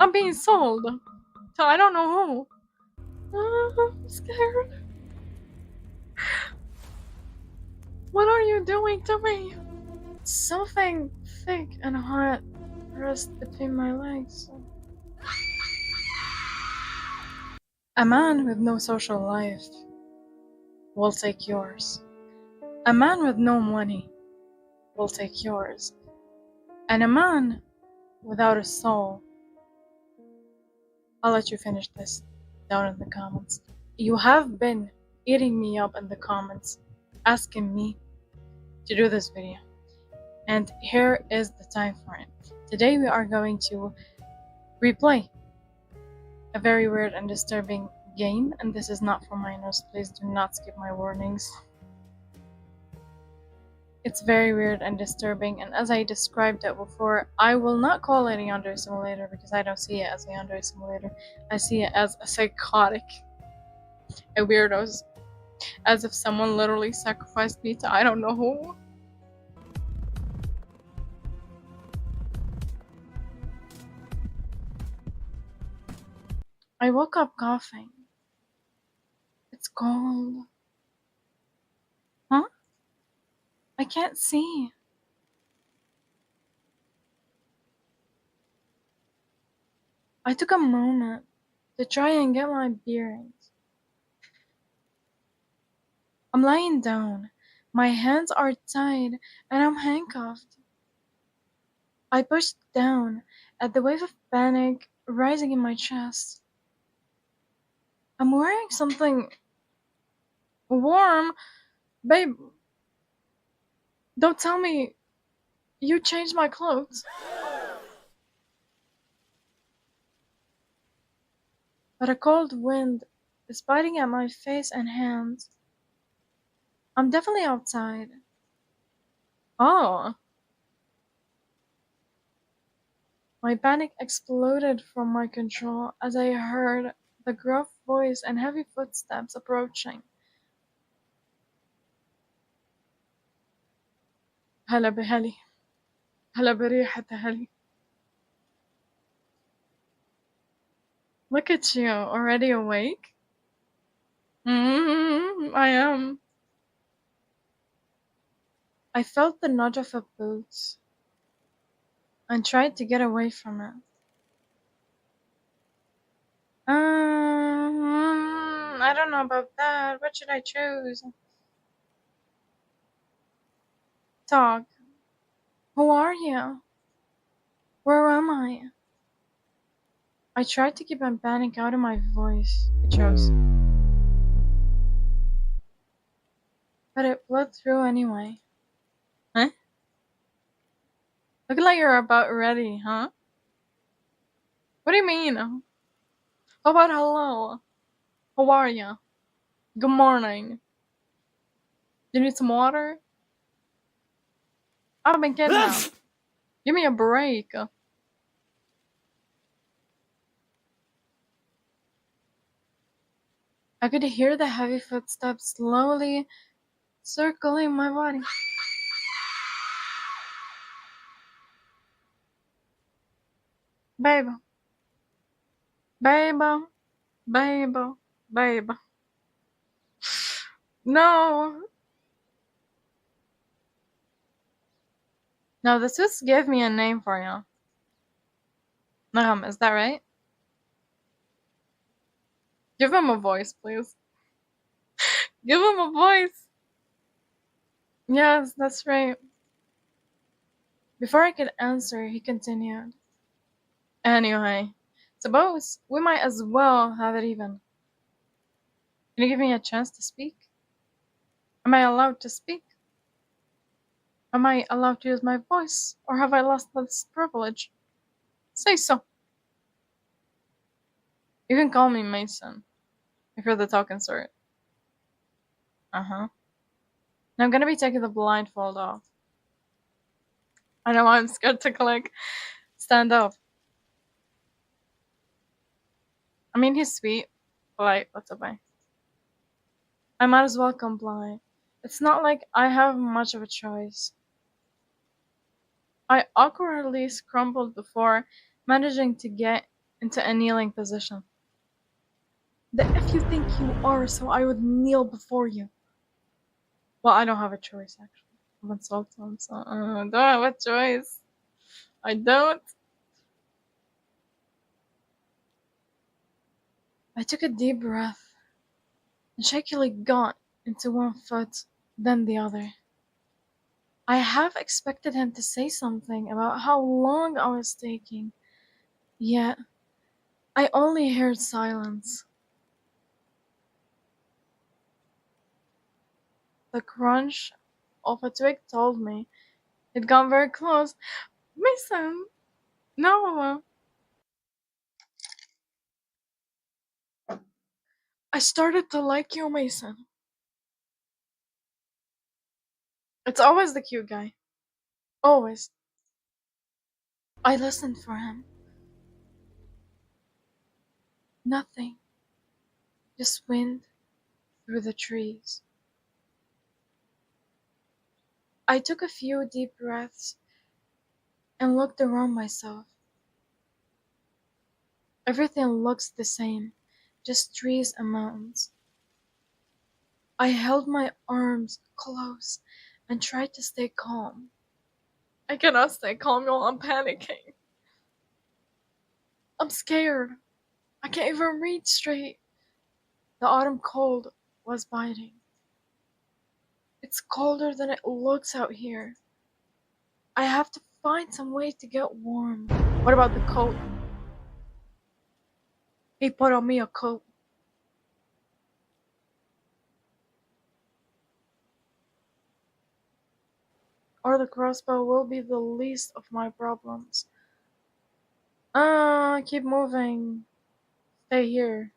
I'm being sold. So I don't know who. I'm scared. What are you doing to me? Something thick and hot pressed between my legs. A man with no social life will take yours. A man with no money will take yours. And a man without a soul. I'll let you finish this down in the comments. You have been eating me up in the comments, asking me to do this video. And here is the time for it. Today we are going to replay a very weird and disturbing game, and this is not for minors. Please do not skip my warnings. It's very weird and disturbing, and as I described it before, I will not call it a yandere simulator because I don't see it as a yandere simulator. I see it as a psychotic, a weirdos, as if someone literally sacrificed me to I don't know who. I woke up coughing. It's cold. Huh? I can't see. I took a moment to try and get my bearings. I'm lying down. My hands are tied and I'm handcuffed. I pushed down at the wave of panic rising in my chest. I'm wearing something warm. Babe, don't tell me you changed my clothes. But a cold wind is biting at my face and hands. I'm definitely outside. Oh. My panic exploded from my control as I heard the gruff voice and heavy footsteps approaching. هلا بهلي. هلا بريحة هلي. Look at you, already awake? I am. I felt the nudge of a boot and tried to get away from it. I don't know about that. What should I choose? Talk. Who are you? Where am I? I tried to keep my panic out of my voice. I chose. But it bled through anyway. Huh? Look like you're about ready, huh? What do you mean? How about hello? How are you? Good morning. You need some water? I've been kidnapped. Give me a break. I could hear the heavy footsteps slowly circling my body. Babe. Babe. Babe. Babe. No. No, the suits gave me a name for you. Is that right? Give him a voice, please. Give him a voice. Yes, that's right. Before I could answer, he continued. Anyway, suppose we might as well have it even. Can you give me a chance to speak? Am I allowed to speak? Am I allowed to use my voice? Or have I lost this privilege? Say so. You can call me Mason, if you're the talking sort. Now I'm gonna be taking the blindfold off. I know I'm scared to click. Stand up. I mean, he's sweet, polite, that's okay. I might as well comply. It's not like I have much of a choice. I awkwardly scrambled before managing to get into a kneeling position. The if you think you are, so I would kneel before you. Well, I don't have a choice, actually. I'm insulted, so I don't have a choice. I don't. I took a deep breath and shakily got into one foot, then the other. I half expected him to say something about how long I was taking, yet I only heard silence. The crunch of a twig told me he'd gone very close. Mason! No! I started to like you, Mason. It's always the cute guy. Always. I listened for him. Nothing. Just wind through the trees. I took a few deep breaths and looked around myself. Everything looks the same, just trees and mountains. I held my arms close and tried to stay calm. I cannot stay calm, y'all. I'm panicking. I'm scared. I can't even read straight. The autumn cold was biting. It's colder than it looks out here. I have to find some way to get warm. What about the coat? He put on me a coat. Or the crossbow will be the least of my problems. Keep moving. Stay here.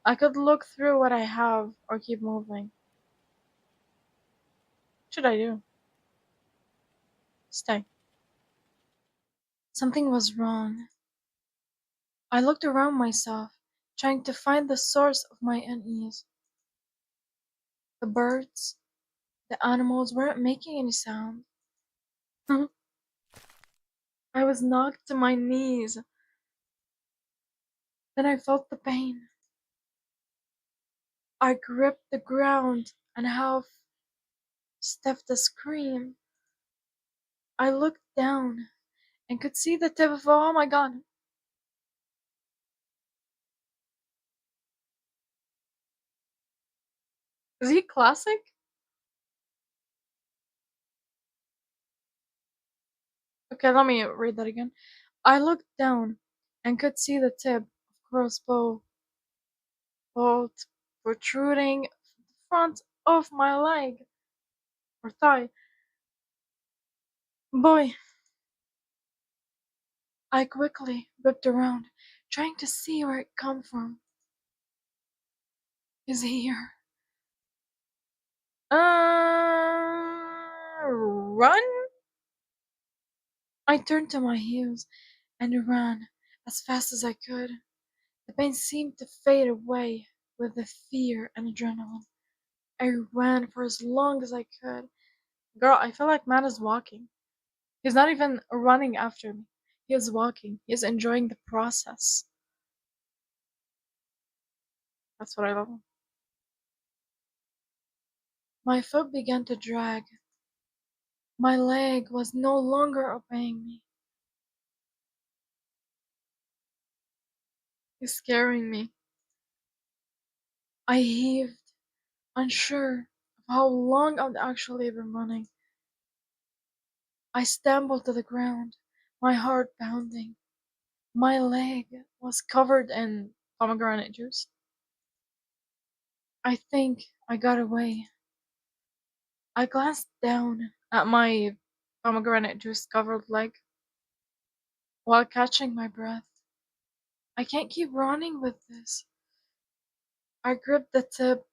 I could look through what I have or keep moving. What should I do? Stay. Something was wrong. I looked around myself, trying to find the source of my unease. The birds, the animals weren't making any sound. I was knocked to my knees. Then I felt the pain. I gripped the ground and half stepped a scream. I looked down and could see the tip of oh my god. Is he classic? Okay, let me read that again. I looked down and could see the tip of crossbow bolt protruding from the front of my leg or thigh. Boy, I quickly whipped around, trying to see where it come from. Is he here? Run? I turned to my heels and ran as fast as I could. The pain seemed to fade away with the fear and adrenaline. I ran for as long as I could. Girl, I feel like man is walking. He's not even running after me. He is walking. He is enjoying the process. That's what I love. My foot began to drag. My leg was no longer obeying me. He's scaring me. I heaved, unsure of how long I'd actually been running. I stumbled to the ground, my heart pounding. My leg was covered in pomegranate juice. I think I got away. I glanced down at my pomegranate juice covered leg while catching my breath. I can't keep running with this. I gripped the tip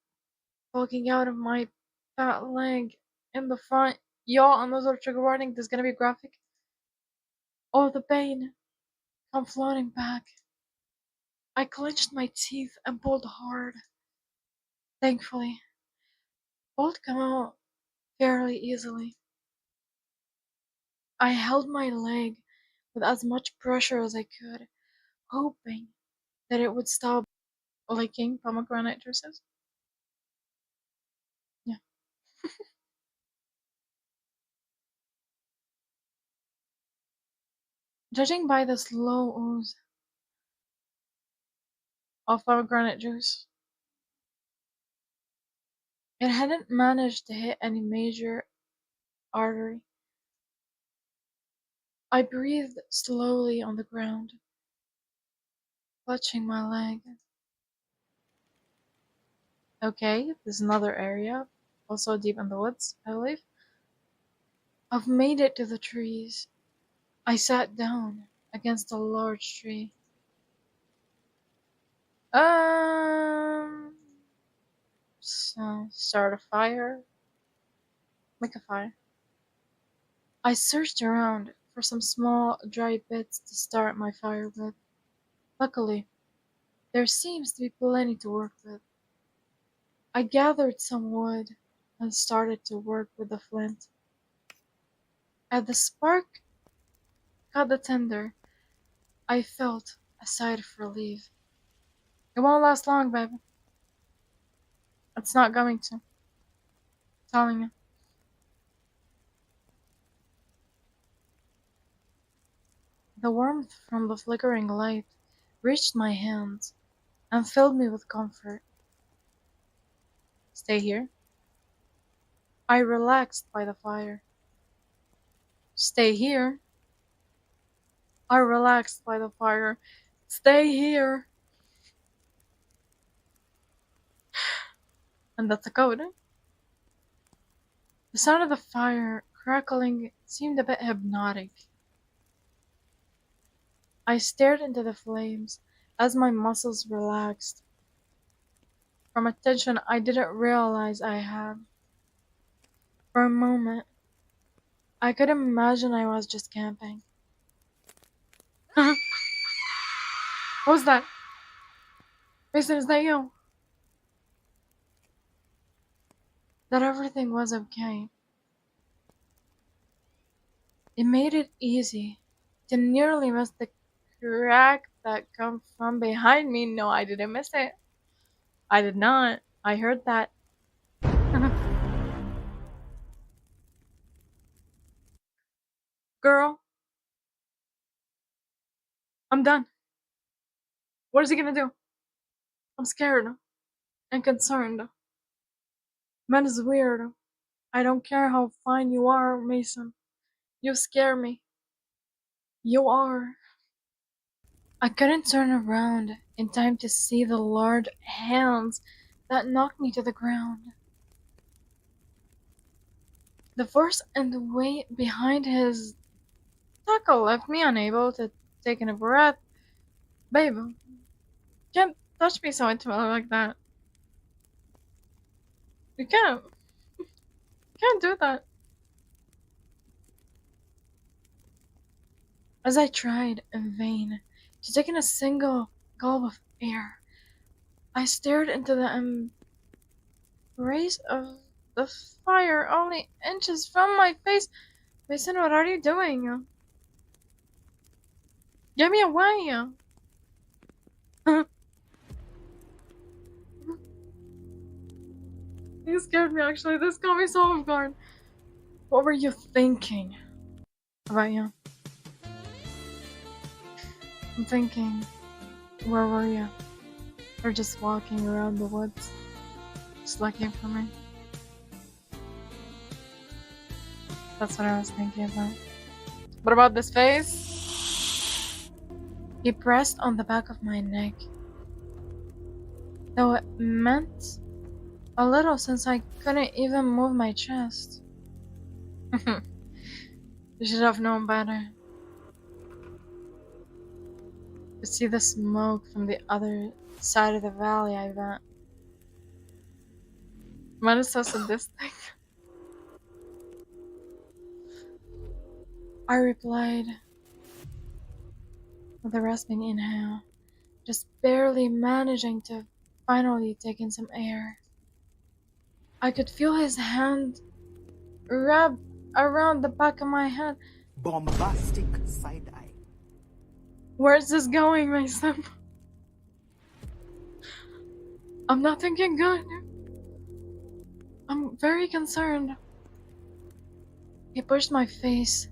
poking out of my fat leg in the front. Y'all, and those are trigger warning. This is gonna be graphic. Oh, the pain come flooding back. I clenched my teeth and pulled hard. Thankfully, both come out fairly easily. I held my leg with as much pressure as I could, hoping that it would stop licking pomegranate juices. Yeah. Judging by the slow ooze of pomegranate juice, it hadn't managed to hit any major artery. I breathed slowly on the ground, clutching my leg. Okay, there's another area, also deep in the woods, I believe. I've made it to the trees. I sat down against a large tree. Um, so start a fire, make a fire. I searched around for some small, dry bits to start my fire with. Luckily, there seems to be plenty to work with. I gathered some wood and started to work with the flint. As the spark caught the tinder, I felt a sigh of relief. It won't last long, baby. It's not going to. I'm telling you. The warmth from the flickering light reached my hands and filled me with comfort. Stay here. I relaxed by the fire. Stay here. I relaxed by the fire. Stay here. And that's a code. The sound of the fire crackling seemed a bit hypnotic. I stared into the flames as my muscles relaxed from a tension I didn't realize I had. For a moment, I could imagine I was just camping. What was that? Mason, is that you? That everything was okay. It made it easy to nearly miss the crack that come from behind me. No, I didn't miss it. I did not. I heard that. Girl, I'm done. What is he gonna do? I'm scared and concerned. Man is weird. I don't care how fine you are, Mason. You scare me. You are. I couldn't turn around in time to see the large hands that knocked me to the ground. The force and the weight behind his tackle left me unable to take in a breath. Babe, can't touch me so intimately like that. You can't do that. As I tried in vain to take in a single gulp of air, I stared into the embrace of the fire only inches from my face. Mason, what are you doing? Get me away! You scared me actually. This got me so off guard. What were you thinking about you? I'm thinking, where were you? Or just walking around the woods, just looking for me? That's what I was thinking about. What about this face? He pressed on the back of my neck, though it meant a little since I couldn't even move my chest. You should have known better. To see the smoke from the other side of the valley, I bet. Man is so sadistic. I replied with a rasping inhale, just barely managing to finally take in some air. I could feel his hand wrap around the back of my head, Bombastic side eye. Where's this going, Mason? I'm not thinking good. I'm very concerned. He pushed my face,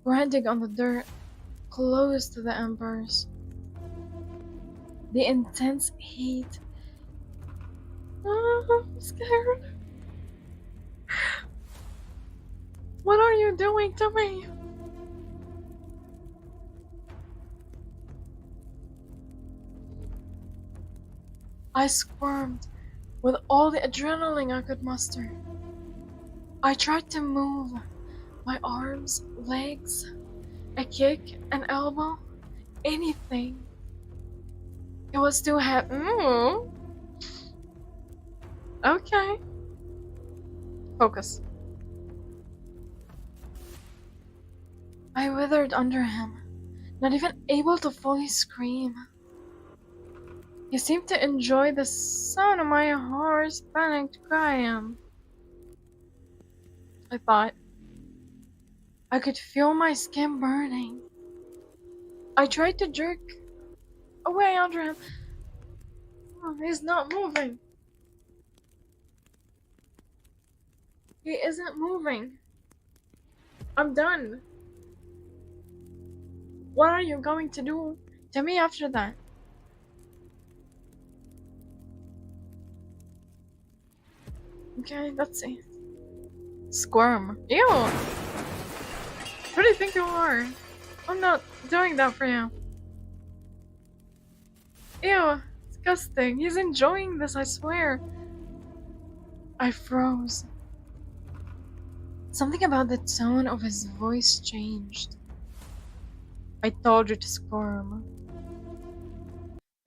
grinding on the dirt, close to the embers. The intense heat. I'm scared. What are you doing to me? I squirmed with all the adrenaline I could muster. I tried to move my arms, legs, a kick, an elbow, anything. It was too heavy. Okay. Focus. I withered under him, not even able to fully scream. He seemed to enjoy the sound of my hoarse, panicked cry. I thought. I could feel my skin burning. I tried to jerk away under him. Oh, he's not moving. He isn't moving. I'm done. What are you going to do to me after that? Okay, let's see. Squirm. Ew! Who do you think you are? I'm not doing that for you. Ew! Disgusting. He's enjoying this, I swear. I froze. Something about the tone of his voice changed. I told you to squirm.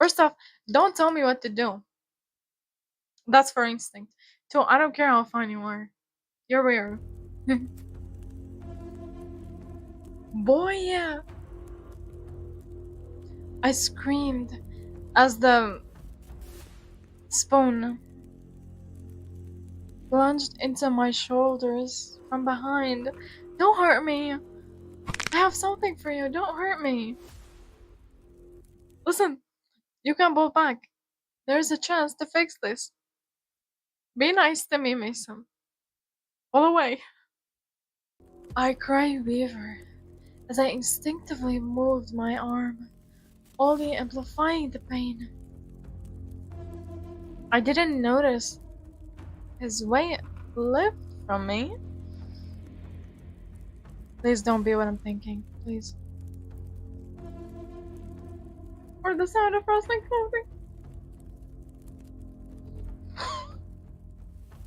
First off, don't tell me what to do. That's for instinct. Two, I don't care how fine you are. You're weird. Boy, yeah. I screamed as the spoon plunged into my shoulders from behind. Don't hurt me. I have something for you. Don't hurt me. Listen, you can pull back. There's a chance to fix this. Be nice to me, Mason. Pull away. I cried Weaver as I instinctively moved my arm, only amplifying the pain. I didn't notice his weight lift from me. Please don't be what I'm thinking, please. Or the sound of rustling clothing.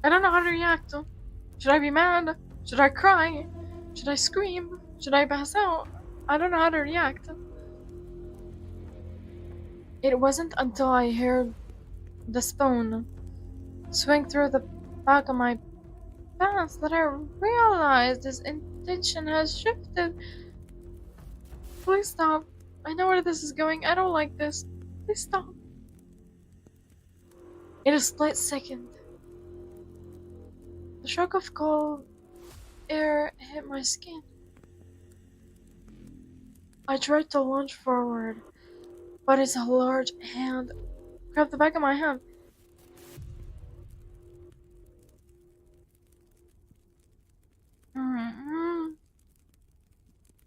I don't know how to react. Should I be mad? Should I cry? Should I scream? Should I pass out? I don't know how to react. It wasn't until I heard the spoon swing through the back of my pants that I realized his intention has shifted. Please stop. I know where this is going. I don't like this. Please stop. In a split second, the shock of cold air hit my skin. I tried to lunge forward, but his large hand grabbed the back of my hand.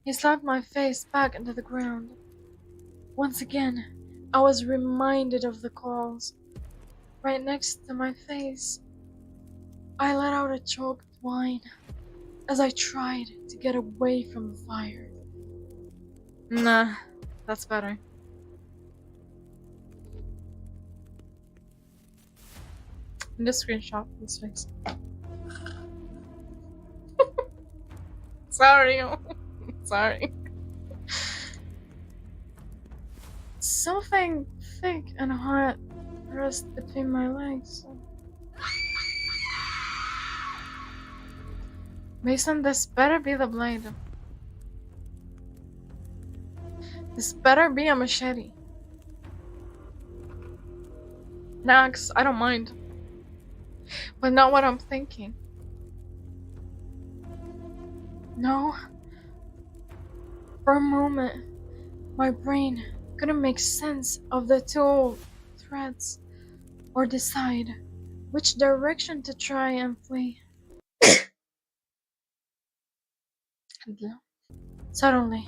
He slapped my face back into the ground. Once again, I was reminded of the claws right next to my face. I let out a choked whine as I tried to get away from the fire. Nah, that's better. Just screenshot this face. Sorry. Sorry. Something thick and hot pressed between my legs. Mason, this better be the blade. This better be a machete. Nax, I don't mind. But not what I'm thinking. No, For a moment, my brain couldn't make sense of the two threads or decide which direction to try and flee. Suddenly,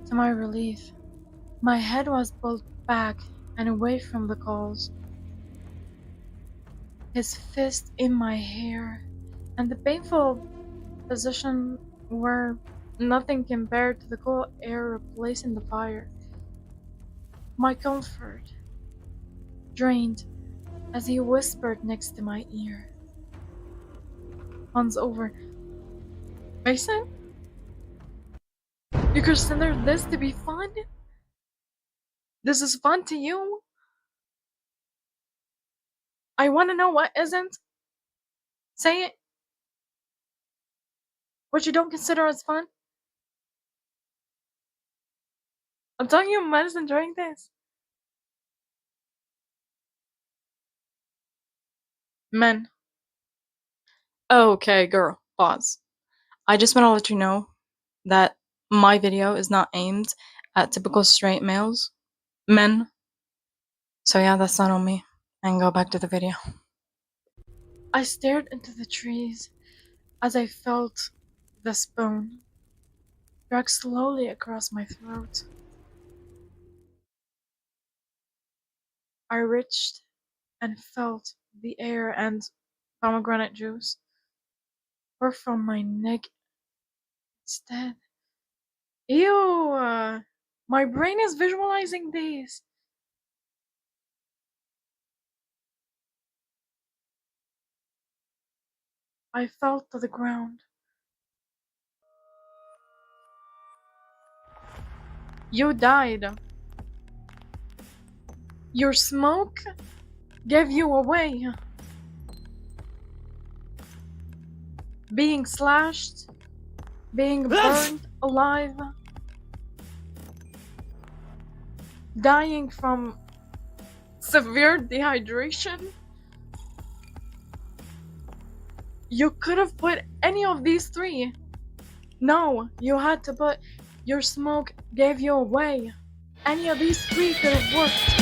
to my relief, my head was pulled back and away from the calls, his fist in my hair, and the painful position where nothing compared to the cool air replacing the fire. My comfort drained as he whispered next to my ear. Once over. Mason? You consider this to be fun? This is fun to you? I wanna know what isn't. Say it. What you don't consider as fun? I'm telling you, Mad's enjoying this. Men. Okay, girl, pause. I just want to let you know that my video is not aimed at typical straight males, men. So yeah, that's not on me. And go back to the video. I stared into the trees as I felt the spoon drag slowly across my throat. I reached and felt the air and pomegranate juice pour from my neck instead. Ew! My brain is visualizing this. I fell to the ground. You died. Your smoke gave you away. Being slashed, being burned alive, dying from severe dehydration. You could have put any of these three. No, you had to put your smoke gave you away. Any of these three could have worked.